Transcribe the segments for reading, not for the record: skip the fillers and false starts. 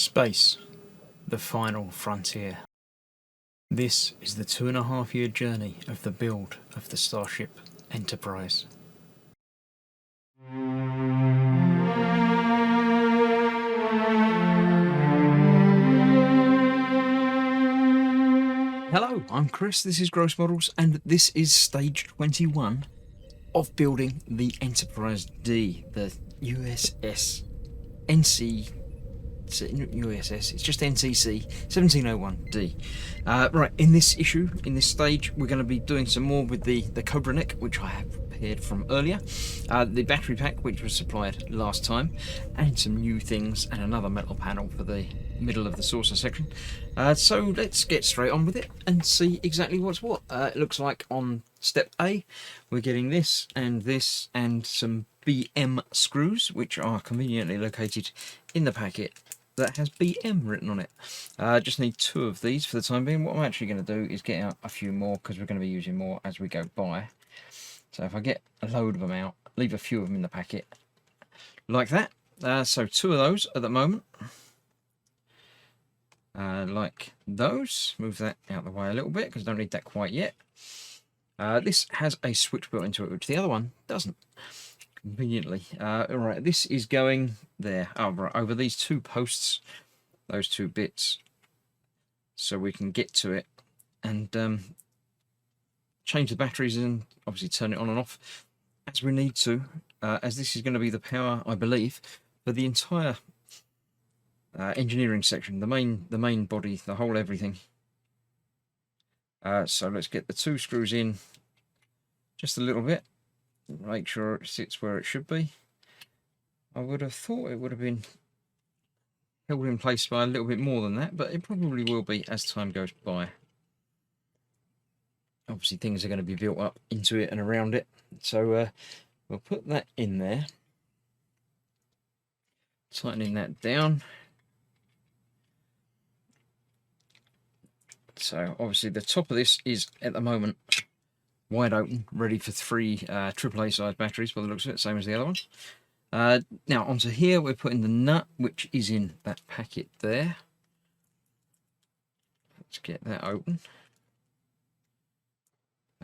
Space, the final frontier. This is the 2.5-year journey of the build of the Starship Enterprise. Hello, I'm Chris, this is Gross Models, and this is stage 21 of building the Enterprise D, the USS it's just NCC 1701D. Right, in this issue, in this stage, we're going to be doing some more with the Cobra Neck, which I have prepared from earlier, the battery pack, which was supplied last time, and some new things, and another metal panel for the middle of the saucer section. So let's get straight on with it and see exactly what's what. It looks like on step A, we're getting this and some BM screws, which are conveniently located in the packet that has BM written on it. Just need 2 of these for the time being. What I'm actually going to do is get out a few more, because we're going to be using more as we go by. So if I get a load of them out, leave a few of them in the packet like that. So 2 of those at the moment. Like those. Move that out of the way a little bit, because I don't need that quite yet. This has a switch built into it, which the other one doesn't, conveniently. Alright, this is going there. Oh, right, over these 2 posts, those 2 bits, so we can get to it and change the batteries and obviously turn it on and off as we need to, as this is going to be the power, I believe, for the entire engineering section, the main body, the whole everything. So let's get the 2 screws in just a little bit, make sure it sits where it should be. I would have thought it would have been held in place by a little bit more than that, but it probably will be as time goes by. Obviously things are going to be built up into it and around it, so we'll put that in there, tightening that down. So obviously the top of this is at the moment wide open, ready for 3 AAA size batteries by the looks of it, same as the other ones. Now onto here we're putting the nut, which is in that packet there. Let's get that open.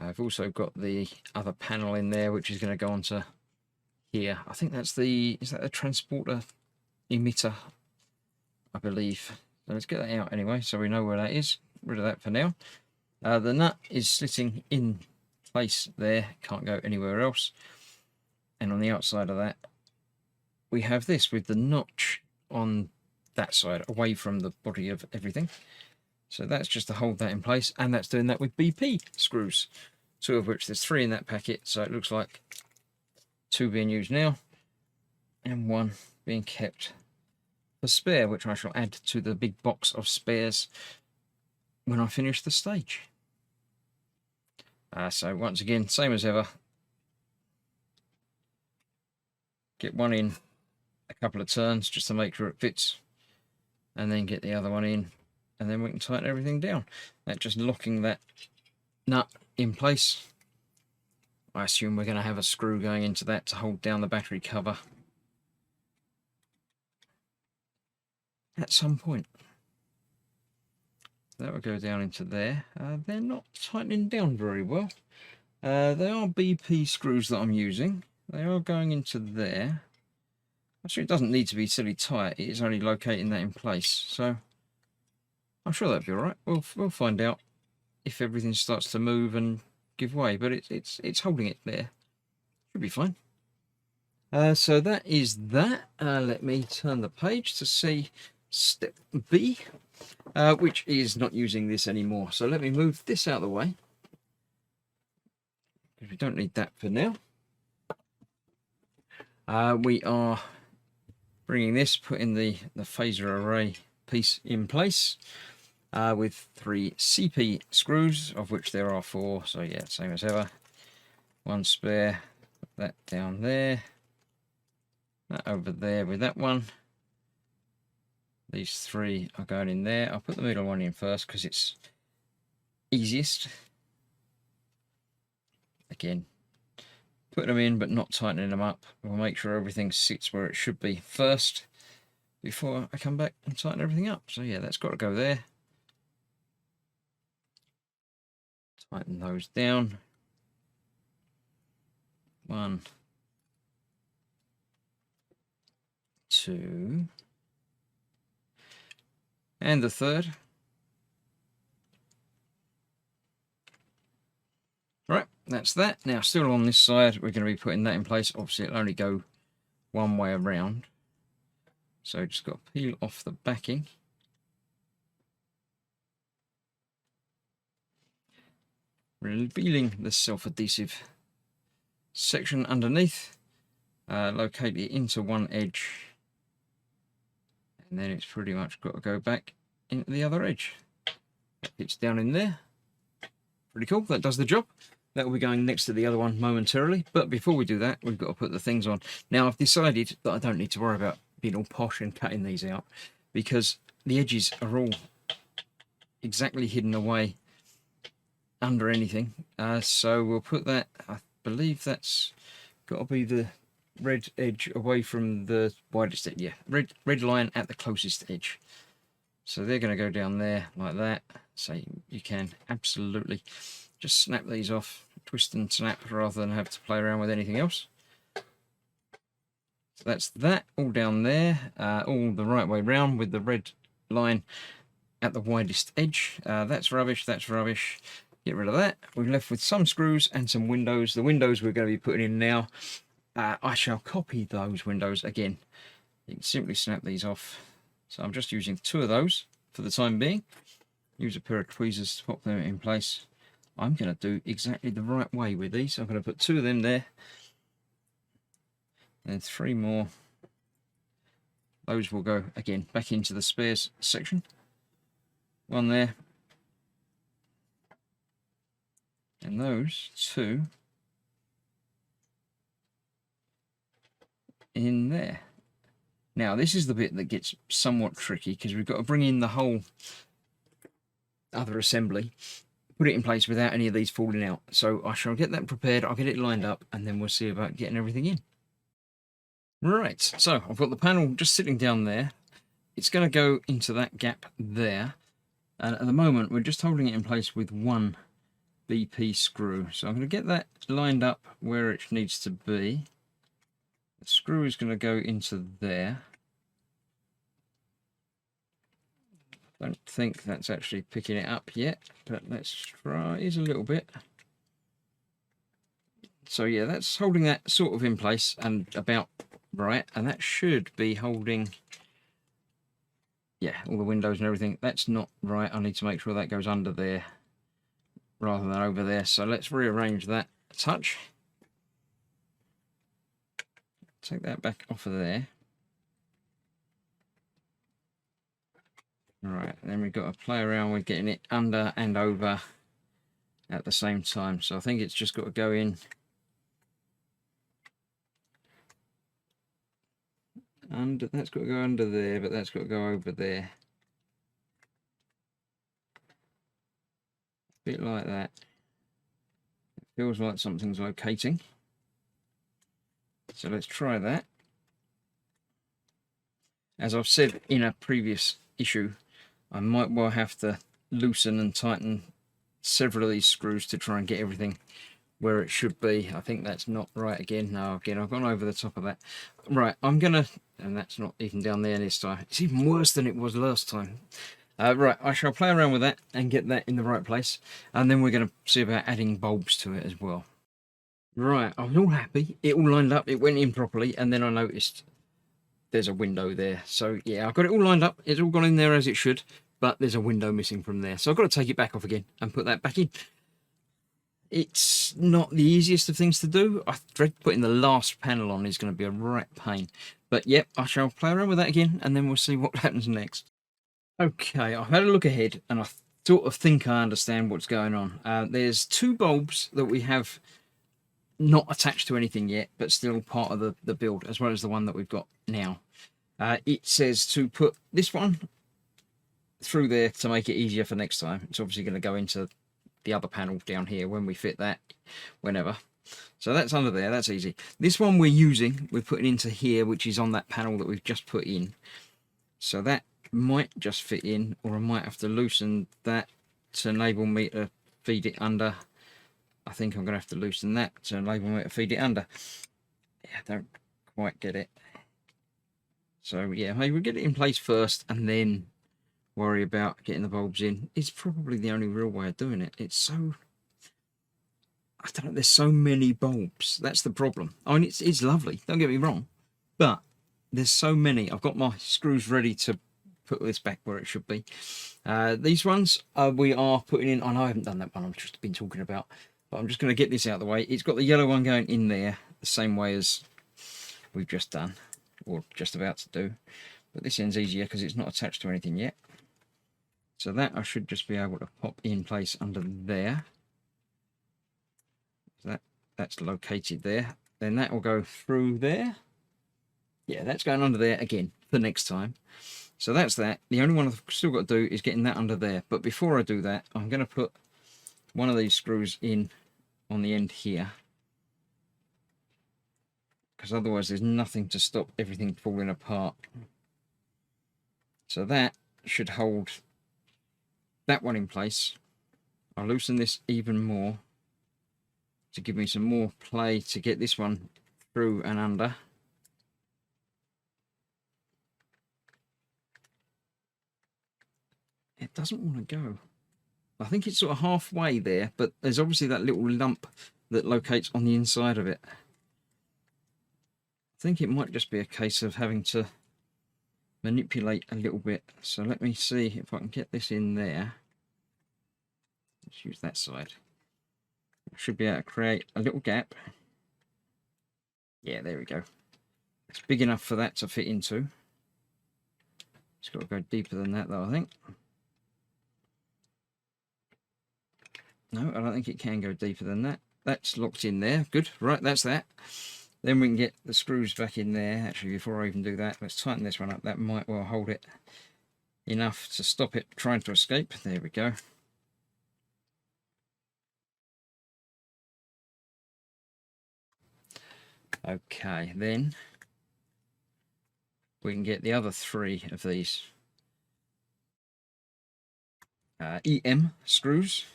I've also got the other panel in there, which is going to go onto here. I think that's is that a transporter emitter, I believe. So let's get that out anyway, so we know where that is. Rid of that for now. The nut is slitting in place there, can't go anywhere else. And on the outside of that, we have this with the notch on that side, away from the body of everything. So that's just to hold that in place, and that's doing that with BP screws, 2 of which there's 3 in that packet, so it looks like 2 being used now, and 1 being kept for spare, which I shall add to the big box of spares when I finish the stage. So once again, same as ever, get 1 in a couple of turns just to make sure it fits, and then get the other one in, and then we can tighten everything down. That's just locking that nut in place. I assume we're going to have a screw going into that to hold down the battery cover at some point. That will go down into there. They're not tightening down very well. They are BP screws that I'm using. They are going into there. Actually, it doesn't need to be silly tight. It is only locating that in place. So I'm sure that'll be all right. We'll find out if everything starts to move and give way. But it's holding it there. Should be fine. So that is that. Let me turn the page to see step B, which is not using this anymore. So let me move this out of the way, because we don't need that for now. We are bringing this, putting the phaser array piece in place with 3 CP screws, of which there are 4. So yeah, same as ever. 1 spare, put that down there, that over there with that one. These 3 are going in there. I'll put the middle one in first because it's easiest. Again, putting them in but not tightening them up. We'll make sure everything sits where it should be first, before I come back and tighten everything up. So yeah, that's got to go there. Tighten those down. 1, 2, and the third. Right, that's that. Now, still on this side, we're going to be putting that in place. Obviously, it'll only go one way around. So just got to peel off the backing. Revealing the self-adhesive section underneath. Locate it into one edge. And then it's pretty much got to go back into the other edge. That fits down in there. Pretty cool, that does the job. That will be going next to the other one momentarily. But before we do that, we've got to put the things on. Now, I've decided that I don't need to worry about being all posh and cutting these out, because the edges are all exactly hidden away under anything. So we'll put that, I believe that's got to be the red edge away from the widest edge. Yeah, red line at the closest edge. So they're going to go down there like that. So you can absolutely just snap these off, twist and snap, rather than have to play around with anything else. So that's that, all down there, all the right way round with the red line at the widest edge. That's rubbish, that's rubbish. Get rid of that. We're left with some screws and some windows. The windows we're going to be putting in now. I shall copy those windows again. You can simply snap these off. So I'm just using 2 of those for the time being. Use a pair of tweezers to pop them in place. I'm going to do exactly the right way with these. I'm going to put 2 of them there. And 3 more. Those will go, again, back into the spares section. 1 there. And those 2 in there. Now, this is the bit that gets somewhat tricky, because we've got to bring in the whole other assembly, put it in place without any of these falling out. So I shall get that prepared, I'll get it lined up, and then we'll see about getting everything in. Right, so I've got the panel just sitting down there. It's going to go into that gap there. And at the moment, we're just holding it in place with 1 BP screw. So I'm going to get that lined up where it needs to be. The screw is going to go into there. Don't think that's actually picking it up yet, but let's try it a little bit. So yeah, that's holding that sort of in place and about right, and that should be holding, yeah, all the windows and everything. That's not right. I need to make sure that goes under there rather than over there. So let's rearrange that a touch. Take that back off of there. Right, then we've got to play around with getting it under and over at the same time. So I think it's just got to go in under, that's got to go under there, but that's got to go over there. A bit like that. It feels like something's locating. So let's try that. As I've said in a previous issue, I might well have to loosen and tighten several of these screws to try and get everything where it should be. I think that's not right again. No, again, I've gone over the top of that. Right, I'm gonna, and that's not even down there this time. It's even worse than it was last time. Right, I shall play around with that and get that in the right place, and then we're going to see about adding bulbs to it as well. Right, I'm all happy. It all lined up, it went in properly, and then I noticed there's a window there. So yeah, I've got it all lined up. It's all gone in there as it should, but there's a window missing from there. So I've got to take it back off again and put that back in. It's not the easiest of things to do. I dread putting the last panel on is going to be a right pain. But yep, I shall play around with that again, and then we'll see what happens next. Okay, I've had a look ahead, and I sort of think I understand what's going on. There's 2 bulbs that we have not attached to anything yet, but still part of the build, as well as the one that we've got now. It says to put this one through there to make it easier for next time. It's obviously going to go into the other panel down here when we fit that, whenever. So that's under there, that's easy. This one we're putting into here, which is on that panel that we've just put in. So that might just fit in, or I might have to loosen that to enable me to feed it under. I think I'm going to have to loosen that to enable me to feed it under. Yeah, I don't quite get it. So yeah, maybe we'll get it in place first and then worry about getting the bulbs in. It's probably the only real way of doing it. It's so, I don't know, there's so many bulbs. That's the problem. I mean, it's lovely, don't get me wrong, but there's so many. I've got my screws ready to put this back where it should be. These ones we are putting in. I know I haven't done that one, I've just been talking about, but I'm just going to get this out of the way. It's got the yellow one going in there the same way as we've just done, or just about to do, but this end's easier because it's not attached to anything yet. So that I should just be able to pop in place under there. That's located there. Then that will go through there. Yeah, that's going under there again for next time. So that's that. The only one I've still got to do is getting that under there. But before I do that, I'm going to put one of these screws in on the end here, because otherwise there's nothing to stop everything falling apart. So that should hold that one in place. I'll loosen this even more to give me some more play to get this one through and under. It doesn't want to go. I think it's sort of halfway there, but there's obviously that little lump that locates on the inside of it. I think it might just be a case of having to manipulate a little bit. So let me see if I can get this in there. Let's use that side. I should be able to create a little gap. Yeah, there we go. It's big enough for that to fit into. It's got to go deeper than that though, I think. No, I don't think it can go deeper than that. That's locked in there. Good. Right, that's that. Then we can get the screws back in there. Actually, before I even do that, let's tighten this one up. That might well hold it enough to stop it trying to escape. There we go. Okay, then we can get the other three of these EM screws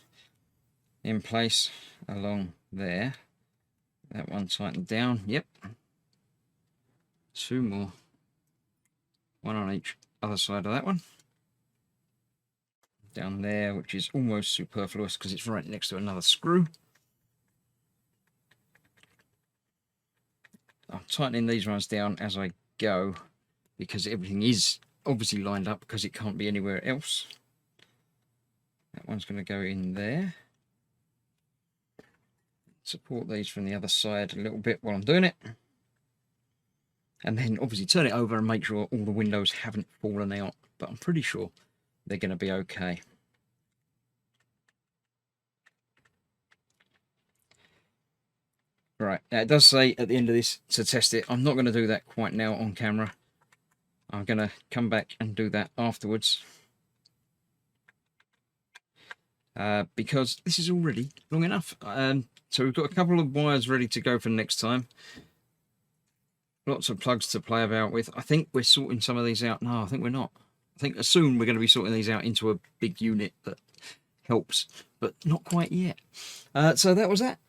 in place along there. That one tightened down. Yep. Two more. One on each other side of that one. Down there, which is almost superfluous because it's right next to another screw. I'm tightening these ones down as I go because everything is obviously lined up because it can't be anywhere else. That one's going to go in there. Support these from the other side a little bit while I'm doing it. And then obviously turn it over and make sure all the windows haven't fallen out. But I'm pretty sure they're going to be okay. Right, now it does say at the end of this to test it. I'm not going to do that quite now on camera. I'm going to come back and do that afterwards. Because this is already long enough. So we've got a couple of wires ready to go for next time. Lots of plugs to play about with. I think we're sorting some of these out. No, I think we're not. I think soon we're going to be sorting these out into a big unit that helps, but not quite yet. So that was that.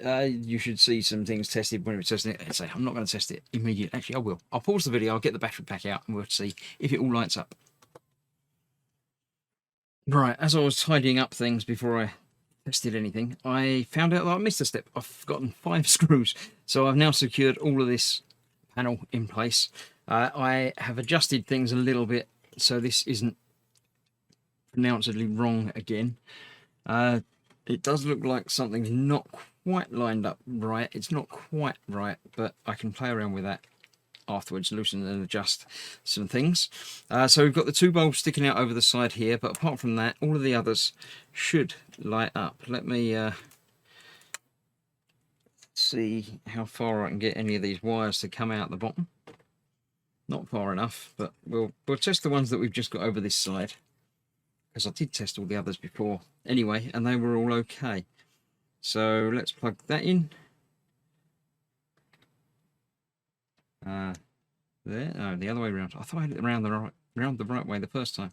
You should see some things tested when we're testing it. Say, I'm not going to test it immediately. Actually, I will. I'll pause the video, I'll get the battery pack out, and we'll see if it all lights up. Right, as I was tidying up things before I tested anything, I found out that I missed a step. I've forgotten 5 screws. So I've now secured all of this panel in place. I have adjusted things a little bit so this isn't pronouncedly wrong again. It does look like something's not quite lined up right. It's not quite right, but I can play around with that afterwards, loosen and adjust some things. So we've got the 2 bulbs sticking out over the side here, but apart from that, all of the others should light up. Let me see how far I can get any of these wires to come out the bottom. Not far enough, but we'll test the ones that we've just got over this side, because I did test all the others before anyway, and they were all okay. So let's plug that in. there. Oh, the other way around. I thought I had it around the right way the first time.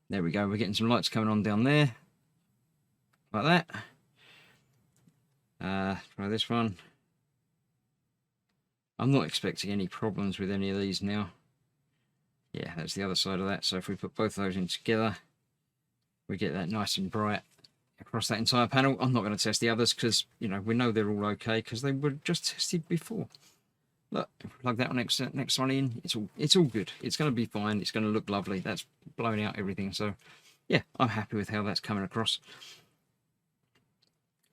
There we go. We're getting some lights coming on down there, like that. Try this one. I'm not expecting any problems with any of these now. Yeah, that's the other side of that. So if we put both of those in together, we get that nice and bright across that entire panel. I'm not going to test the others because, you know, we know they're all okay because they were just tested before. Look, if we plug that next one in, it's all good. It's going to be fine. It's going to look lovely. That's blowing out everything. So, yeah, I'm happy with how that's coming across.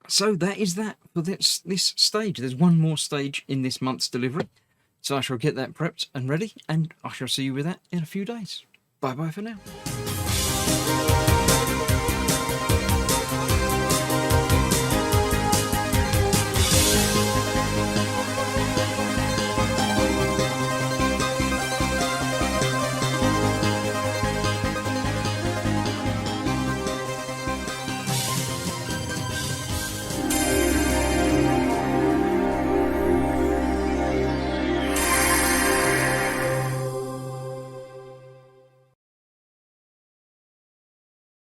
So that is that for this stage. There's one more stage in this month's delivery. So I shall get that prepped and ready, and I shall see you with that in a few days. Bye-bye for now.